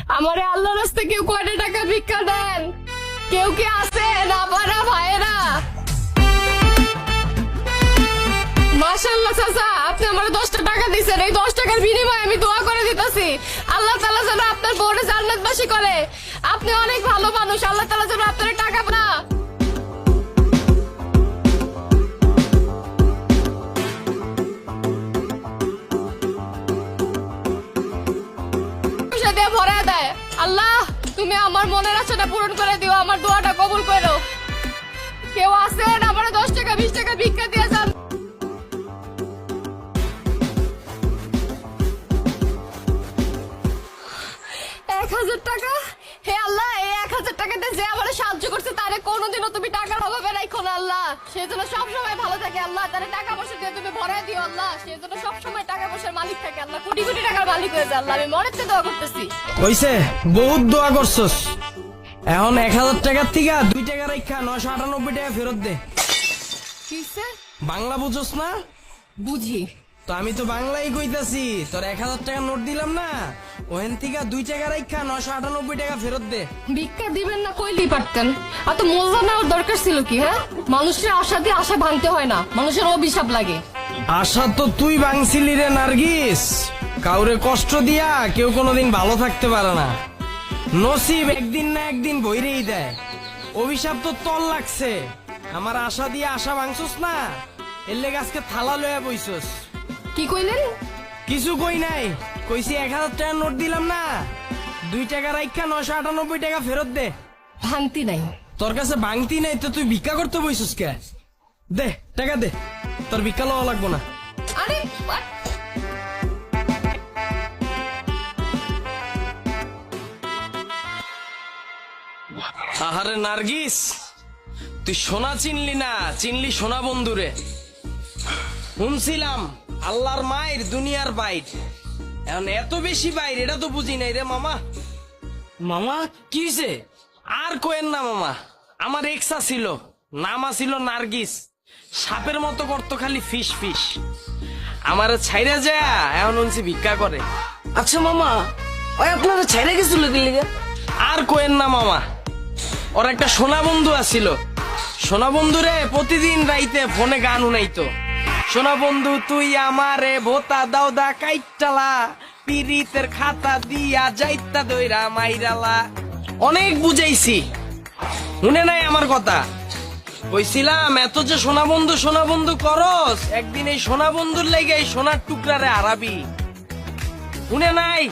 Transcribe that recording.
আমারে আল্লাহর রাস্তায় কেউ কয়টা টাকা ভিক্ষা দেন? কেউ কি আছেন আপারা ভাইয়েরা? মাশাআল্লাহ চাচা, আপনি আমার 10টা টাকা দিচ্ছেন। এই 10 টাকার বিনিময়ে আমি দোয়া করে দিতেছি আল্লাহ তাআলা যেন আপনার বউরে জান্নাতবাসী করে। আপনি অনেক ভালো মানুষ, আল্লাহ তাআলা যেন আপনার টাকা না পয়সা দিয়ে ভরায় দেয়। আল্লাহ তুমি আমার মনের আশাটা পূরণ করে দিও, আমার দোয়াটা কবুল করো। কেউ আছেন আমার 10 টাকা 20 টাকা ভিক্ষা দিয়ে যান। 1000 টাকা, হে আল্লাহ, এই 1000 টাকাতে যে আমার সাহায্য করছে তারে কোনোদিনও তুমি টাকার অভাবে রাখো না আল্লাহ। সে যেন সবসময় ভালো থাকে আল্লাহ, তারে টাকা পয়সা দিয়ে তুমি ভরায় দিও আল্লাহ। সে যেন সবসময় টাকা পয়সার মালিক থাকে আল্লাহ, কোটি কোটি টাকার মালিক হয়ে যায় আল্লাহ। আমি মনের থেকে দোয়া করতেছি। কইছে বহুত দোয়া করছস, এখন 1000 টাকার থেকে 2 টাকা রাখা 998 টাকা ফেরত দে। কিসে? বাংলা বুঝছস না? বুঝি। তো আমি তো বাংলাই কইতাছি, তোর 1000 টাকা নোট দিলাম না, ওখান থেকে 2 টাকা রাখা 998 টাকা ফেরত দে। ভিক্ষা দিবেন না কইলেই পারতেন। আর তো মজা নেওয়ার দরকার ছিল কি? হ্যাঁ, মানুষের আশা দিয়ে আশা ভাঙতে হয় না, মানুষের অভিশাপ লাগে। আশা তো তুই ভাঙছিলি রে নার্গিস। কাউরে কষ্ট দিয়া কেউ কোনোদিন ভালো থাকতে পারে না, নসিব একদিন না একদিন বইরেই দেয়। অভিশাপ তো তোর লাগছে, আমার আশা দিয়ে আশা ভাঙছস না, এর লেগে আজকে থালা লইয়া বইছস। কি কইলেন? কিছু কই নাই, কইছি 1000 টাকা নোট দিলাম না, 2 টাকা রাখা 998 টাকা ফেরত দে। ভাঙতি নাই। তোর কাছে ভাঙতি নাই তো তুই ভিক্ষা করতে বইছস কে? দে টাকা দে, তোর ভিক্ষা লওয়া লাগবো না। আরে আহারে নার্গিস, তুই সোনা চিনলি না, চিনলি সোনা বন্ধুরে। শুনছিলাম আল্লাহর মায়ের দুনিয়ার বাইর, এখন এত বেশি বাইর এটা তো বুঝি নাই রে মামা। মামা কি হয়েছে? আর কোয়েন না মামা, আমার এক্সা ছিল, নাম ছিল নার্গিস, সাপের মতো করতো খালি ফিস ফিস। আমার ছাইরা যায় এখন শুনছি ভিক্ষা করে। আচ্ছা মামা, ওই আপনারা ছাইরা গেছিল দিল্লি? আর কোয়েন না মামা, ওর একটা সোনা বন্ধু আছিল, সোনা বন্ধুরে প্রতিদিন রাইতে ফোনে গান শুনাইতো। সোনা বন্ধু তুই আমারে ভোতা দাও দা কাইটালা, পিরিতের খাতা দিয়া যাইতা দইরা মাইরালা। অনেক বুঝাইছি, শুনে নাই আমার কথা। কইছিলাম এত যে সোনা বন্ধু করস, একদিন এই সোনা বন্ধুর লেগে এই সোনার টুকরারে হারাবি। শুনে নাই।